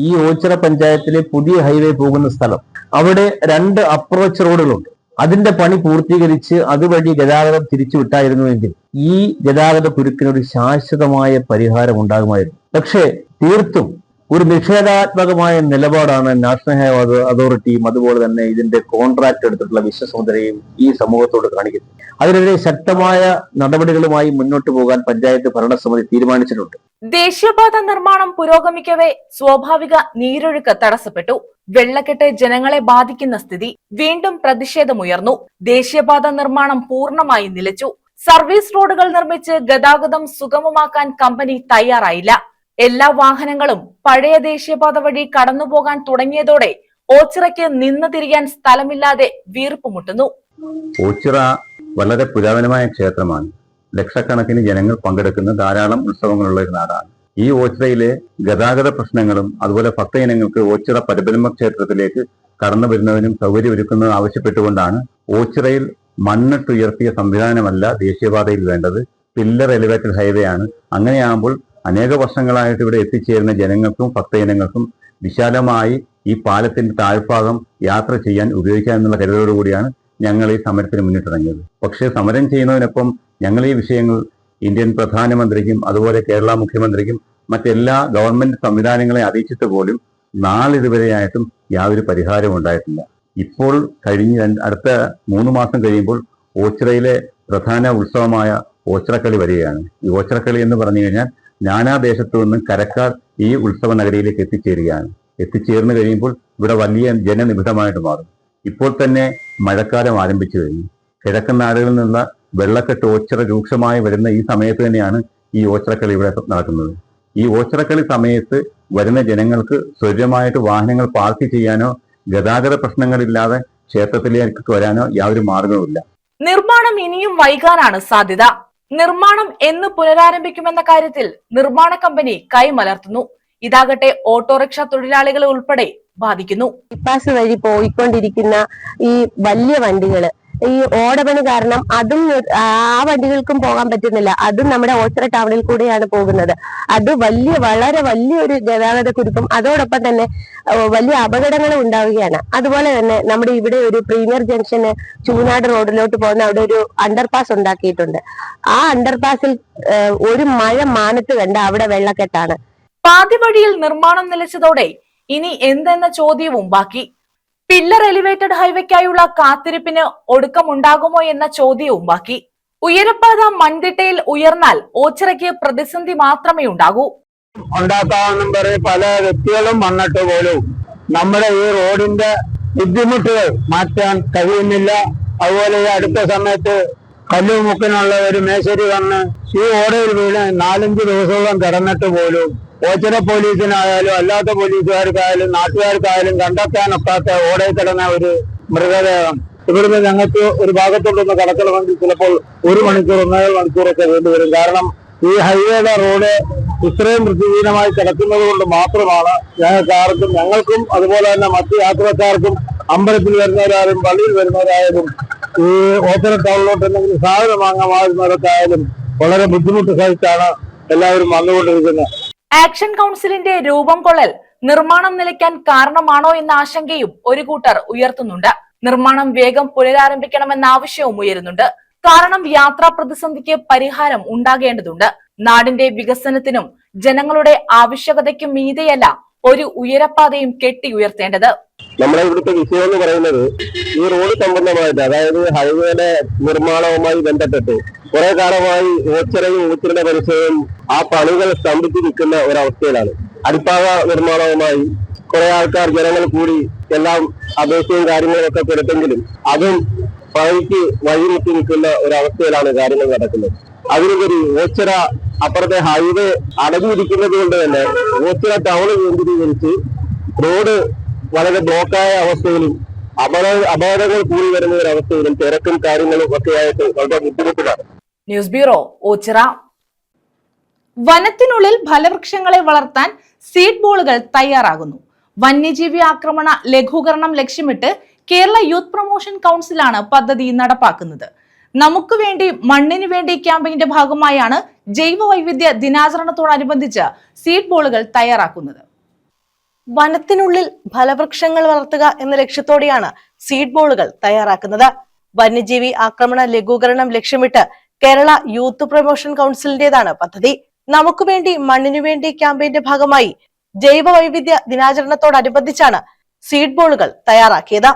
ഈ ഓച്ചിറ പഞ്ചായത്തിലെ പുതിയ ഹൈവേ പോകുന്ന സ്ഥലം, അവിടെ 2 അപ്രോച്ച് റോഡുകളുണ്ട്. അതിന്റെ പണി പൂർത്തീകരിച്ച് അതുവഴി ഗതാഗതം തിരിച്ചുവിട്ടായിരുന്നുവെങ്കിൽ ഈ ഗതാഗത കുരുക്കിനൊരു ശാശ്വതമായ പരിഹാരം ഉണ്ടാകുമായിരുന്നു. പക്ഷേ തീർത്തും ഒരു നിഷേധാത്മകമായ നിലപാടാണ് നാഷണൽ ഹൈവേ അതോറിറ്റിയും അതുപോലെ തന്നെ ഇതിന്റെ കോൺട്രാക്ട് എടുത്തിട്ടുള്ള വിശ്വസനീയതയും ഈ സമൂഹത്തോട് കാണിക്കുന്നത്. അതിനെതിരെ ശക്തമായ നടപടികളുമായി മുന്നോട്ട് പോകാൻ പഞ്ചായത്ത് ഭരണസമിതി തീരുമാനിച്ചിട്ടുണ്ട്. ദേശീയപാത നിർമ്മാണം പുരോഗമിക്കവേ സ്വാഭാവിക നീരൊഴുക്ക് തടസ്സപ്പെട്ടു. വെള്ളക്കെട്ട് ജനങ്ങളെ ബാധിക്കുന്ന സ്ഥിതി. വീണ്ടും പ്രതിഷേധമുയർന്നു. ദേശീയപാത നിർമ്മാണം പൂർണ്ണമായി നിലച്ചു. സർവീസ് റോഡുകൾ നിർമ്മിച്ച് ഗതാഗതം സുഗമമാക്കാൻ കമ്പനി തയ്യാറായില്ല. എല്ലാ വാഹനങ്ങളും പഴയ ദേശീയപാത വഴി കടന്നുപോകാൻ തുടങ്ങിയതോടെ ഓച്ചിറയ്ക്ക് നിന്ന് തിരിയാൻ സ്ഥലമില്ലാതെ വീർപ്പുമുട്ടുന്നു. ഓച്ചിറ വളരെ പുരാതനമായ ക്ഷേത്രമാണ്. ലക്ഷക്കണക്കിന് ജനങ്ങൾ പങ്കെടുക്കുന്ന ധാരാളം ഉത്സവങ്ങളുള്ള ഒരു നാടാണ്. ഈ ഓച്ചിറയിലെ ഗതാഗത പ്രശ്നങ്ങളും അതുപോലെ ഭക്തജനങ്ങൾക്ക് ഓച്ചിറ പരബ്രഹ്മ ക്ഷേത്രത്തിലേക്ക് കടന്നു വരുന്നതിനും സൗകര്യമൊരുക്കുന്നത് ആവശ്യപ്പെട്ടുകൊണ്ടാണ് ഓച്ചിറയിൽ മണ്ണിട്ടുയർത്തിയ സംവിധാനമല്ല ദേശീയപാതയിൽ വേണ്ടത്, പില്ലർ എലിവേറ്റഡ് ഹൈവേ ആണ്. അങ്ങനെയാകുമ്പോൾ അനേക വർഷങ്ങളായിട്ട് ഇവിടെ എത്തിച്ചേരുന്ന ജനങ്ങൾക്കും ഭക്തജനങ്ങൾക്കും വിശാലമായി ഈ പാലത്തിന്റെ താഴ്ഭാഗം യാത്ര ചെയ്യാൻ ഉപയോഗിക്കാം എന്നുള്ള കരുതലോടുകൂടിയാണ് ഞങ്ങൾ ഈ സമരത്തിന് മുന്നിട്ടിറങ്ങിയത്. പക്ഷേ സമരം ചെയ്യുന്നതിനൊപ്പം ഞങ്ങൾ ഈ വിഷയങ്ങൾ ഇന്ത്യൻ പ്രധാനമന്ത്രിക്കും അതുപോലെ കേരള മുഖ്യമന്ത്രിക്കും മറ്റെല്ലാ ഗവൺമെന്റ് സംവിധാനങ്ങളെ അറിയിച്ചിട്ട് പോലും നാളിതുവരെയായിട്ടും യാതൊരു പരിഹാരവും ഉണ്ടായിട്ടില്ല. ഇപ്പോൾ അടുത്ത 3 മാസം കഴിയുമ്പോൾ ഓച്ചിറയിലെ പ്രധാന ഉത്സവമായ ഓച്ചിറക്കളി വരികയാണ്. ഈ ഓച്ചിറക്കളി എന്ന് പറഞ്ഞു കഴിഞ്ഞാൽ നാനാദേശത്തു നിന്നും കരക്കാർ ഈ ഉത്സവ നഗരിയിലേക്ക് എത്തിച്ചേരുകയാണ്. എത്തിച്ചേർന്ന് കഴിയുമ്പോൾ ഇവിടെ വലിയ ജനനിബിഡമായിട്ട് മാറും. ഇപ്പോൾ തന്നെ മഴക്കാലം ആരംഭിച്ചു കഴിഞ്ഞു. കിഴക്കൻ നാടുകളിൽ നിന്നുള്ള വെള്ളക്കെട്ട് ഓച്ചിറ രൂക്ഷമായി വരുന്ന ഈ സമയത്ത് തന്നെയാണ് ഈ ഓച്ചിറക്കളി ഇവിടെ നടക്കുന്നത്. ഈ ഓച്ചിറക്കളി സമയത്ത് വരുന്ന ജനങ്ങൾക്ക് സ്വൈര്യമായിട്ട് വാഹനങ്ങൾ പാർക്ക് ചെയ്യാനോ ഗതാഗത പ്രശ്നങ്ങളില്ലാതെ ക്ഷേത്രത്തിലേക്ക് വരാനോ യാതൊരു മാർഗവുമില്ല. നിർമ്മാണം ഇനിയും വൈകാനാണ് സാധ്യത. നിർമ്മാണം എന്ന് പുനരാരംഭിക്കുമെന്ന കാര്യത്തിൽ നിർമ്മാണ കമ്പനി കൈമലർത്തുന്നു. ഇതാകട്ടെ ഓട്ടോറിക്ഷ തൊഴിലാളികളെ ഉൾപ്പെടെ ബാധിക്കുന്നു. ബൈപ്പാസ് വഴി പോയിക്കൊണ്ടിരിക്കുന്ന ഈ വലിയ വണ്ടികള് ഈ ഓടപണി കാരണം അതും ആ വണ്ടികൾക്കും പോകാൻ പറ്റുന്നില്ല. അതും നമ്മുടെ ഓച്ചിറ ടൗണിൽ കൂടെയാണ് പോകുന്നത്. അത് വളരെ വലിയൊരു ഗതാഗത കുരുക്കും അതോടൊപ്പം തന്നെ വലിയ അപകടങ്ങളും ഉണ്ടാവുകയാണ്. അതുപോലെ തന്നെ നമ്മുടെ ഇവിടെ ഒരു പ്രീമിയർ ജംഗ്ഷന് ചൂനാട് റോഡിലോട്ട് പോകുന്ന അവിടെ ഒരു അണ്ടർപാസ് ഉണ്ടാക്കിയിട്ടുണ്ട്. ആ അണ്ടർപാസിൽ ഒരു മഴ മാനത്ത് കണ്ട അവിടെ വെള്ളക്കെട്ടാണ്. പാതി വഴിയിൽ നിർമ്മാണം നിലച്ചതോടെ ഇനി എന്തെന്ന ചോദ്യവും ബാക്കി. പില്ലർ എലിവേറ്റഡ് ഹൈവേക്കായുള്ള കാത്തിരിപ്പിന് ഒടുക്കമുണ്ടാകുമോ എന്ന ചോദ്യവും ബാക്കി. ഉയരപ്പാത മൺതിട്ടയിൽ ഉയർന്നാൽ ഓച്ചിറയ്ക്ക് പ്രതിസന്ധി മാത്രമേ ഉണ്ടാകൂ. ഉണ്ടാക്കാമെന്നും പറഞ്ഞ് പല വ്യക്തികളും വന്നിട്ട് പോലും നമ്മുടെ ഈ റോഡിന്റെ ബുദ്ധിമുട്ടുകൾ മാറ്റാൻ കഴിയുന്നില്ല. അതുപോലെ ഈ അടുത്ത സമയത്ത് കല്ലുമുക്കിനുള്ള ഒരു മേശരി വന്ന് ഈ ഓടയിൽ വീണ് 4-5 ദിവസത്തോളം കിടന്നിട്ട് പോലും ഓച്ചിറ പോലീസിനായാലും അല്ലാത്ത പോലീസുകാർക്കായാലും നാട്ടുകാർക്കായാലും കണ്ടെത്താനൊക്കാത്ത ഓടയിൽ കിടന്ന ഒരു മൃതദേഹം ഇവിടുന്ന് ഞങ്ങൾക്ക് ഒരു ഭാഗത്തോട്ടൊന്ന് കടക്കണമെങ്കിൽ ചിലപ്പോൾ 1 മണിക്കൂർ 1.5 മണിക്കൂറൊക്കെ വേണ്ടിവരും. കാരണം ഈ ഹൈവേയുടെ റോഡ് ഇത്രയും വൃത്തിഹീനമായി കിടക്കുന്നത് കൊണ്ട് മാത്രമാണ് ഞങ്ങൾക്കും അതുപോലെ തന്നെ മറ്റു യാത്രക്കാർക്കും അമ്പലത്തിൽ വരുന്നവരായാലും പള്ളിയിൽ വരുന്നവരായാലും ഈ ഓച്ചിറ ടൗണിലോട്ട് എന്തെങ്കിലും സാധനം വാങ്ങാൻ വരുന്നവർക്കായാലും വളരെ ബുദ്ധിമുട്ട് സഹിച്ചാണ് എല്ലാവരും വന്നുകൊണ്ടിരിക്കുന്നത്. ആക്ഷൻ കൗൺസിലിന്റെ രൂപം കൊള്ളൽ നിർമ്മാണം നിലയ്ക്കാൻ കാരണമാണോ എന്ന ആശങ്കയും ഒരു കൂട്ടർ ഉയർത്തുന്നുണ്ട്. നിർമ്മാണം വേഗം പുനരാരംഭിക്കണമെന്ന ആവശ്യവും ഉയരുന്നുണ്ട്. കാരണം യാത്രാ പ്രതിസന്ധിക്ക് പരിഹാരം ഉണ്ടാകേണ്ടതുണ്ട്. നാടിന്റെ വികസനത്തിനും ജനങ്ങളുടെ ആവശ്യകതയ്ക്കും മീതെയല്ല ഒരു ഉയരപ്പാതയും കെട്ടി ഉയർത്തേണ്ടത്. നമ്മുടെ ഇവിടുത്തെ വിഷയം എന്ന് പറയുന്നത് ഈ റോഡ് സംബന്ധമായിട്ട്, അതായത് ഹൈവേയുടെ നിർമ്മാണവുമായി ബന്ധപ്പെട്ട് കുറെ കാലമായി ഓച്ചിറയും ഓച്ചിറയുടെ പരിസരവും ആ പണികൾ സ്തംഭിച്ചു നിൽക്കുന്ന ഒരവസ്ഥയിലാണ്. അടിപ്പാത നിർമ്മാണവുമായി കുറെ ആൾക്കാർ ജനങ്ങൾ കൂടി എല്ലാം അപേക്ഷയും കാര്യങ്ങളും ഒക്കെ കൊടുത്തെങ്കിലും അതും പണിക്ക് വഴിമുട്ടി നിൽക്കുന്ന ഒരവസ്ഥയിലാണ് കാര്യങ്ങൾ നടക്കുന്നത്. അതിനുപരി ഓച്ചിറ അപ്പുറത്തെ ഹൈവേ അടഞ്ഞിരിക്കുന്നത് കൊണ്ട് തന്നെ ഓച്ചിറ ടൗണ് കേന്ദ്രീകരിച്ച് റോഡ് വളരെ ബ്ലോക്കായ അവസ്ഥയിലും അപകടങ്ങൾ കൂടി വരുന്ന ഒരവസ്ഥയിലും തിരക്കും കാര്യങ്ങളും ഒക്കെ ആയിട്ട് വളരെ ബുദ്ധിമുട്ടിലാണ്. News bureau, Ochira. വനത്തിനുള്ളിൽ ഫലവൃക്ഷങ്ങളെ വളർത്താൻ സീഡ് ബോളുകൾ തയ്യാറാകുന്നു. വന്യജീവി ആക്രമണ ലഘൂകരണം ലക്ഷ്യമിട്ട് കേരള യൂത്ത് പ്രൊമോഷൻ കൗൺസിലാണ് പദ്ധതി നടപ്പാക്കുന്നത്. നമുക്ക് വേണ്ടി മണ്ണിനു വേണ്ടി ക്യാമ്പയിന്റെ ഭാഗമായാണ് ജൈവ വൈവിധ്യ ദിനാചരണത്തോടനുബന്ധിച്ച് സീഡ് ബോളുകൾ തയ്യാറാക്കുന്നത്. വനത്തിനുള്ളിൽ ഫലവൃക്ഷങ്ങൾ വളർത്തുക എന്ന ലക്ഷ്യത്തോടെയാണ് സീഡ് ബോളുകൾ തയ്യാറാക്കുന്നത്. വന്യജീവി ആക്രമണ ലഘൂകരണം ലക്ഷ്യമിട്ട് കേരള യൂത്ത് പ്രൊമോഷൻ കൗൺസിലിന്റേതാണ് പദ്ധതി. നമുക്ക് വേണ്ടി മണ്ണിനു വേണ്ടി ക്യാമ്പയിന്റെ ഭാഗമായി ജൈവ വൈവിധ്യ ദിനാചരണത്തോടനുബന്ധിച്ചാണ് സീഡ് ബോളുകൾ തയ്യാറാക്കിയത്.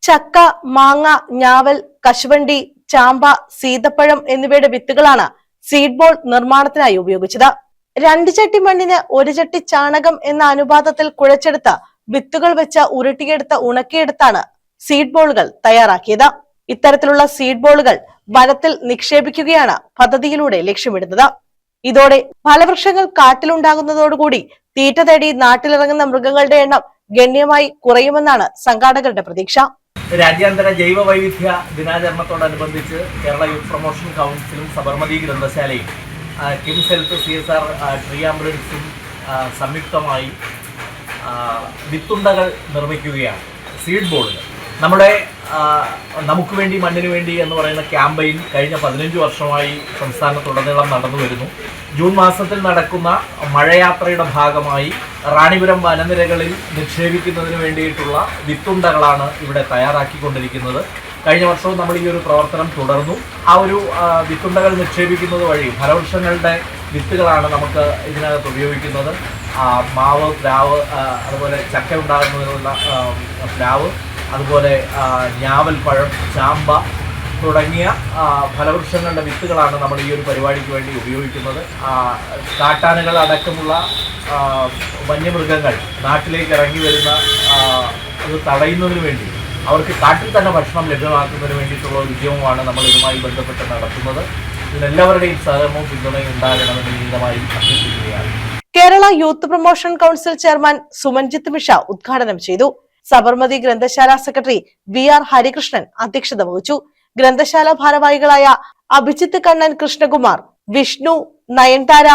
ചക്ക, മാങ്ങ, ഞാവൽ, കശുവണ്ടി, ചാമ്പ, സീതപ്പഴം എന്നിവയുടെ വിത്തുകളാണ് സീഡ് ബോൾ നിർമ്മാണത്തിനായി ഉപയോഗിച്ചത്. 2 ചട്ടി മണ്ണിന് 1 ചട്ടി ചാണകം എന്ന അനുപാതത്തിൽ കുഴച്ചെടുത്ത വിത്തുകൾ വെച്ച് ഉരുട്ടിയെടുത്ത് ഉണക്കിയെടുത്താണ് സീഡ് ബോളുകൾ തയ്യാറാക്കിയത്. ഇത്തരത്തിലുള്ള സീഡ് ബോളുകൾ വനത്തിൽ നിക്ഷേപിക്കുകയാണ് പദ്ധതിയിലൂടെ ലക്ഷ്യമിടുന്നത്. ഇതോടെ ഫലവൃക്ഷങ്ങൾ കാട്ടിലുണ്ടാകുന്നതോടുകൂടി തീറ്റ തേടി നാട്ടിലിറങ്ങുന്ന മൃഗങ്ങളുടെ എണ്ണം ഗണ്യമായി കുറയുമെന്നാണ് സംഘാടകരുടെ പ്രതീക്ഷ. രാജ്യാന്തര ജൈവ വൈവിധ്യ ദിനാചരണത്തോടനുബന്ധിച്ച് കേരള യൂത്ത് പ്രൊമോഷൻ കൗൺസിലും സബർമതി ഗ്രന്ഥശാലയും കിംസ് ഹെൽത്ത് CSR ട്രീ ആംബുലൻസും സംയുക്തമായി വിത്തുണ്ടകൾ നിർമ്മിക്കുകയാണ്. സീഡ് ബോളുകൾ നമുക്ക് വേണ്ടി മണ്ണിന് വേണ്ടി എന്ന് പറയുന്ന ക്യാമ്പയിൻ കഴിഞ്ഞ 15 വർഷമായി സംസ്ഥാനത്തുടനീളം നടന്നു വരുന്നു. ജൂൺ മാസത്തിൽ നടക്കുന്ന മഴയാത്രയുടെ ഭാഗമായി റാണിപുരം വനനിരകളിൽ നിക്ഷേപിക്കുന്നതിന് വേണ്ടിയിട്ടുള്ള വിത്തുണ്ടകളാണ് ഇവിടെ തയ്യാറാക്കിക്കൊണ്ടിരിക്കുന്നത്. കഴിഞ്ഞ വർഷവും നമ്മൾ ഈ ഒരു പ്രവർത്തനം തുടർന്നു. ആ ഒരു വിത്തുണ്ടകൾ നിക്ഷേപിക്കുന്നത് വഴി ഫലവൃക്ഷങ്ങളുടെ വിത്തുകളാണ് നമുക്ക് ഇതിനകത്ത് ഉപയോഗിക്കുന്നത്. മാവ്, പ്ലാവ്, അതുപോലെ ചക്ക ഉണ്ടാകുന്നതിനുള്ള പ്ലാവ്, അതുപോലെ ഞാവൽ പഴം, ചാമ്പ തുടങ്ങിയ ഫലവൃക്ഷങ്ങളുടെ വിത്തുകളാണ് നമ്മൾ ഈ ഒരു പരിപാടിക്ക് വേണ്ടി ഉപയോഗിക്കുന്നത്. കാട്ടാനകൾ അടക്കമുള്ള വന്യമൃഗങ്ങൾ നാട്ടിലേക്ക് ഇറങ്ങി വരുന്ന അത് തടയുന്നതിന് വേണ്ടി, അവർക്ക് കാട്ടിൽ തന്നെ ഭക്ഷണം ലഭ്യമാക്കുന്നതിന് വേണ്ടിയിട്ടുള്ള ഒരു ഉദ്യമമാണ് നമ്മൾ ഇതുമായി ബന്ധപ്പെട്ട് നടത്തുന്നത്. ഇതിനെല്ലാവരുടെയും സഹകരണവും പിന്തുണയും ഉണ്ടാകണമെന്ന് വിനീതമായി അഭ്യർത്ഥിക്കുകയാണ്. Kerala youth promotion council chairman Sumanjith Misha ഉദ്ഘാടനം ചെയ്തു. സബർമതി ഗ്രന്ഥശാല സെക്രട്ടറി VR ഹരികൃഷ്ണൻ അധ്യക്ഷത വഹിച്ചു. ഗ്രന്ഥശാല ഭാരവാഹികളായ അഭിജിത്ത് കണ്ണൻ, കൃഷ്ണകുമാർ, വിഷ്ണു, നയൻതാര,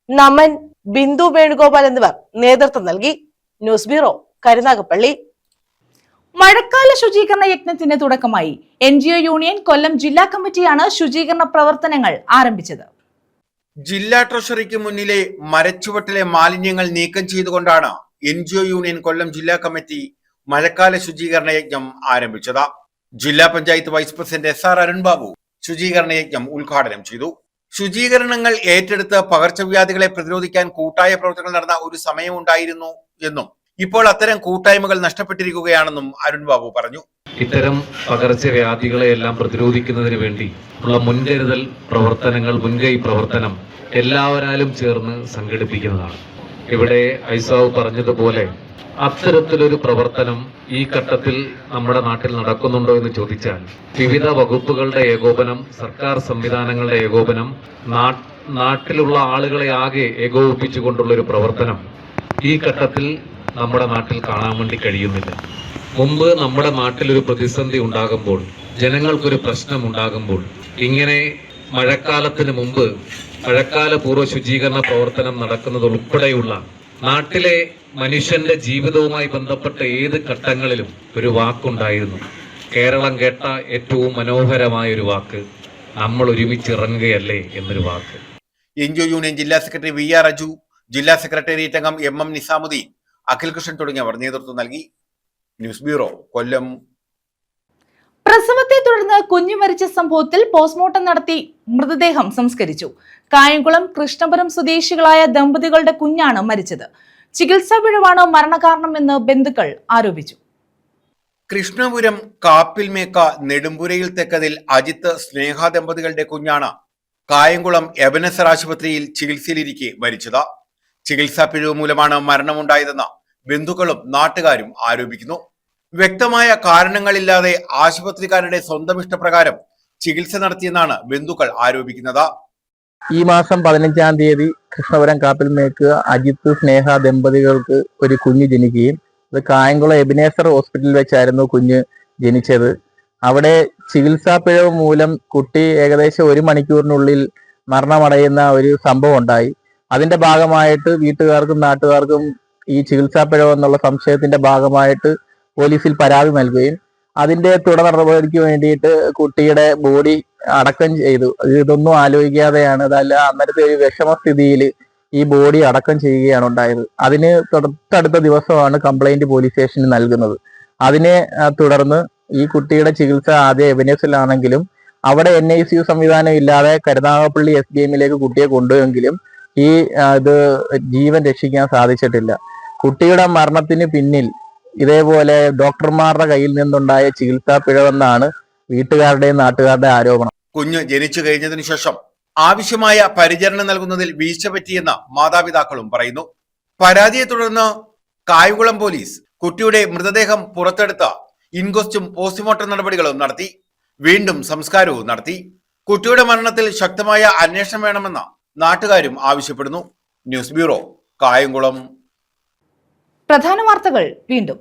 നമൻ, ബിന്ദു വേണുഗോപാൽ എന്നിവർ നേതൃത്വം നൽകി. News bureau, Karunagappally. മഴക്കാല ശുചീകരണ യജ്ഞത്തിന് തുടക്കമായി. NGO യൂണിയൻ കൊല്ലം ജില്ലാ കമ്മിറ്റിയാണ് ശുചീകരണ പ്രവർത്തനങ്ങൾ ആരംഭിച്ചത്. ജില്ലാ ട്രഷറിക്ക് മുന്നിലെ മരച്ചുവട്ടിലെ മാലിന്യങ്ങൾ നീക്കം ചെയ്തുകൊണ്ടാണ് NGO യൂണിയൻ കൊല്ലം ജില്ലാ കമ്മിറ്റി മഴക്കാല ശുചീകരണ യജ്ഞം ആരംഭിച്ചത്. ജില്ലാ panchayat vice president SR Arunbabu ശുചീകരണ യജ്ഞം ഉദ്ഘാടനം ചെയ്തു. ശുചീകരണങ്ങൾ ഏറ്റെടുത്ത് പകർച്ചവ്യാധികളെ പ്രതിരോധിക്കാൻ കൂട്ടായ പ്രവർത്തനങ്ങൾ നടന്ന ഒരു സമയമുണ്ടായിരുന്നു എന്നും ഇപ്പോൾ അത്തരം കൂട്ടായ്മകൾ നഷ്ടപ്പെട്ടിരിക്കുകയാണെന്നും അരുൺബാബു പറഞ്ഞു. ഇത്തരം പകർച്ചവ്യാധികളെ എല്ലാം പ്രതിരോധിക്കുന്നതിന് വേണ്ടി ഉള്ള മുൻകരുതൽ പ്രവർത്തനങ്ങൾ, മുൻകൈ പ്രവർത്തനം എല്ലാവരാലും ചേർന്ന് സംഘടിപ്പിക്കുന്നതാണ്. ഇവിടെ ഐസാവ് പറഞ്ഞതുപോലെ അത്തരത്തിലൊരു പ്രവർത്തനം ഈ ഘട്ടത്തിൽ നമ്മുടെ നാട്ടിൽ നടക്കുന്നുണ്ടോ എന്ന് ചോദിച്ചാൽ വിവിധ വകുപ്പുകളുടെ ഏകോപനം, സർക്കാർ സംവിധാനങ്ങളുടെ ഏകോപനം, നാട്ടിലുള്ള ആളുകളെ ആകെ ഏകോപിപ്പിച്ചുകൊണ്ടുള്ള ഒരു പ്രവർത്തനം ഈ ഘട്ടത്തിൽ നമ്മുടെ നാട്ടിൽ കാണാൻ വേണ്ടി കഴിയുന്നില്ല. മുമ്പ് നമ്മുടെ നാട്ടിൽ ഒരു പ്രതിസന്ധി ഉണ്ടാകുമ്പോൾ, ജനങ്ങൾക്കൊരു പ്രശ്നം ഉണ്ടാകുമ്പോൾ, ഇങ്ങനെ മഴക്കാലത്തിന് മുമ്പ് മഴക്കാല പൂർവ്വ ശുചീകരണ പ്രവർത്തനം നടക്കുന്നത് ഉൾപ്പെടെയുള്ള നാട്ടിലെ മനുഷ്യന്റെ ജീവിതവുമായി ബന്ധപ്പെട്ട ഏത് ഘട്ടങ്ങളിലും ഒരു വാക്കുണ്ടായിരുന്നു. കേരളം കേട്ട ഏറ്റവും മനോഹരമായ ഒരു വാക്ക്, നമ്മൾ ഒരുമിച്ചിറങ്ങുകയല്ലേ എന്നൊരു വാക്ക്. NGO യൂണിയൻ ജില്ലാ സെക്രട്ടറി VR അജു, ജില്ലാ സെക്രട്ടേറിയറ്റ് അംഗം MM നിസാമുദ്ദീൻ, അഖിൽ കൃഷ്ണൻ തുടങ്ങിയവർ നേതൃത്വം നൽകി. ന്യൂസ് ബ്യൂറോ, കൊല്ലം. പ്രസവത്തെ തുടർന്ന് കുഞ്ഞു മരിച്ച സംഭവത്തിൽ പോസ്റ്റ്മോർട്ടം നടത്തി മൃതദേഹം സംസ്കരിച്ചു. കായംകുളം കൃഷ്ണപുരം സ്വദേശികളായ ദമ്പതികളുടെ കുഞ്ഞാണ് മരിച്ചത്. ചികിത്സാ പിഴവാണ് മരണകാരണമെന്ന് ബന്ധുക്കൾ ആരോപിച്ചു. കൃഷ്ണപുരം കാപ്പിൽമേക്ക നെടുമ്പുരയിൽ തെക്കതിൽ അജിത്ത് സ്നേഹ ദമ്പതികളുടെ കുഞ്ഞാണ് കായംകുളം എബനസർ ആശുപത്രിയിൽ ചികിത്സയിലിരിക്കെ മരിച്ചത്. ചികിത്സാ പിഴവ് മൂലമാണ് മരണമുണ്ടായതെന്ന് ബന്ധുക്കളും നാട്ടുകാരും ആരോപിക്കുന്നു. വ്യക്തമായ കാരണങ്ങളില്ലാതെ ആശുപത്രിക്കാരുടെ സ്വന്തം ഇഷ്ടപ്രകാരം ചികിത്സ നടത്തിയെന്നാണ് ബന്ധുക്കൾ ആരോപിക്കുന്നത്. ഈ മാസം 15-ാം തീയതി കൃഷ്ണപുരം കാപ്പിൽമേക്ക് അജിത്ത് സ്നേഹ ദമ്പതികൾക്ക് ഒരു കുഞ്ഞ് ജനിക്കുകയും അത് കായംകുളം എബനേസർ ഹോസ്പിറ്റലിൽ വെച്ചായിരുന്നു കുഞ്ഞ് ജനിച്ചത്. അവിടെ ചികിത്സാ പിഴവ് മൂലം കുട്ടി ഏകദേശം 1 മണിക്കൂറിനുള്ളിൽ മരണമടയുന്ന ഒരു സംഭവം ഉണ്ടായി. അതിന്റെ ഭാഗമായിട്ട് വീട്ടുകാർക്കും നാട്ടുകാർക്കും ഈ ചികിത്സാ പിഴവ് എന്നുള്ള സംശയത്തിന്റെ ഭാഗമായിട്ട് പോലീസിൽ പരാതി നൽകുകയും അതിന്റെ തുടർ നടപടിക്ക് വേണ്ടിയിട്ട് കുട്ടിയുടെ ബോഡി അടക്കം ചെയ്തു. ഇതൊന്നും ആലോചിക്കാതെയാണ്, അതല്ല അന്നേരത്തെ ഒരു വിഷമസ്ഥിതിയിൽ ഈ ബോഡി അടക്കം ചെയ്യുകയാണ് ഉണ്ടായത്. അതിന് തൊട്ടടുത്ത ദിവസമാണ് കംപ്ലൈന്റ് പോലീസ് സ്റ്റേഷനിൽ നൽകുന്നത്. അതിനെ തുടർന്ന് ഈ കുട്ടിയുടെ ചികിത്സ ആദ്യം എബനേഴ്സിലാണെങ്കിലും അവിടെ NICU സംവിധാനം ഇല്ലാതെ കരുനാഗപ്പള്ളി SBMലേക്ക് കുട്ടിയെ കൊണ്ടുപോയെങ്കിലും ഇത് ജീവൻ രക്ഷിക്കാൻ സാധിച്ചിട്ടില്ല. കുട്ടിയുടെ മരണത്തിന് പിന്നിൽ ഇതേപോലെ ഡോക്ടർമാരുടെ കയ്യിൽ നിന്നുണ്ടായ ചികിത്സാ പിഴവെന്നാണ് വീട്ടുകാരുടെയും നാട്ടുകാരുടെയും ആരോപണം. കുഞ്ഞ് ജനിച്ചു കഴിഞ്ഞതിനു ശേഷം ആവശ്യമായ പരിചരണം നൽകുന്നതിൽ വീഴ്ച പറ്റിയെന്ന് മാതാപിതാക്കളും പറയുന്നു. പരാതിയെ തുടർന്ന് കായംകുളം പോലീസ് കുട്ടിയുടെ മൃതദേഹം പുറത്തെടുത്ത ഇൻക്വസ്റ്റും പോസ്റ്റ്മോർട്ടം നടപടികളും നടത്തി. വീണ്ടും സംസ്കാരവും നടത്തി. കുട്ടിയുടെ മരണത്തിൽ ശക്തമായ അന്വേഷണം വേണമെന്ന് നാട്ടുകാരും ആവശ്യപ്പെടുന്നു. News bureau, Kayamkulam. പ്രധാന വാർത്തകൾ വീണ്ടും.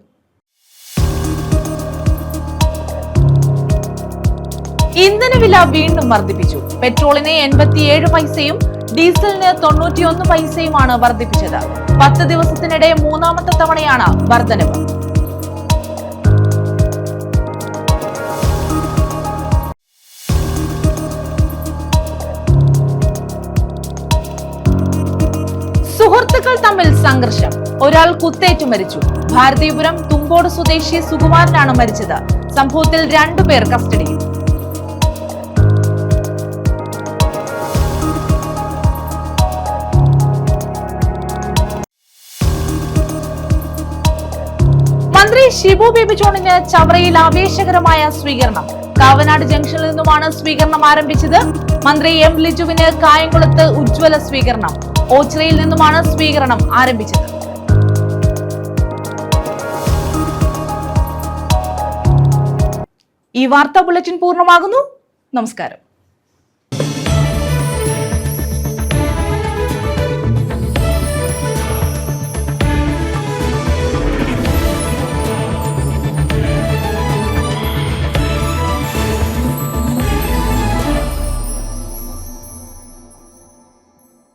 ഇന്ധനവില വീണ്ടും വർദ്ധിപ്പിച്ചു. പെട്രോളിന് 87 പൈസയും ഡീസലിന് 91 പൈസയുമാണ് വർദ്ധിപ്പിച്ചത്. 10 ദിവസത്തിനിടെ മൂന്നാമത്തെ തവണയാണ് വർധനവ്. സുഹൃത്തുക്കൾ തമ്മിൽ സംഘർഷം. ഒരാൾ കുത്തേറ്റു മരിച്ചു. ഭാരതീപുരം തുമ്പോട് സ്വദേശി സുകുമാരനാണ് മരിച്ചത്. സംഭവത്തിൽ 2 പേർ കസ്റ്റഡിയിൽ. മന്ത്രി ഷിബു ബേബി ജോണിന് ചവറയിൽ ആവേശകരമായ സ്വീകരണം. കാവനാട് ജംഗ്ഷനിൽ നിന്നുമാണ് സ്വീകരണം ആരംഭിച്ചത്. മന്ത്രി എം ലിജുവിന് കായംകുളത്ത് ഉജ്ജ്വല സ്വീകരണം. ഓച്ചിറയിൽ നിന്നുമാണ് സ്വീകരണം ആരംഭിച്ചത്. ഈ വാർത്താ ബുള്ളറ്റിൻ പൂർണ്ണമാകുന്നു. നമസ്കാരം.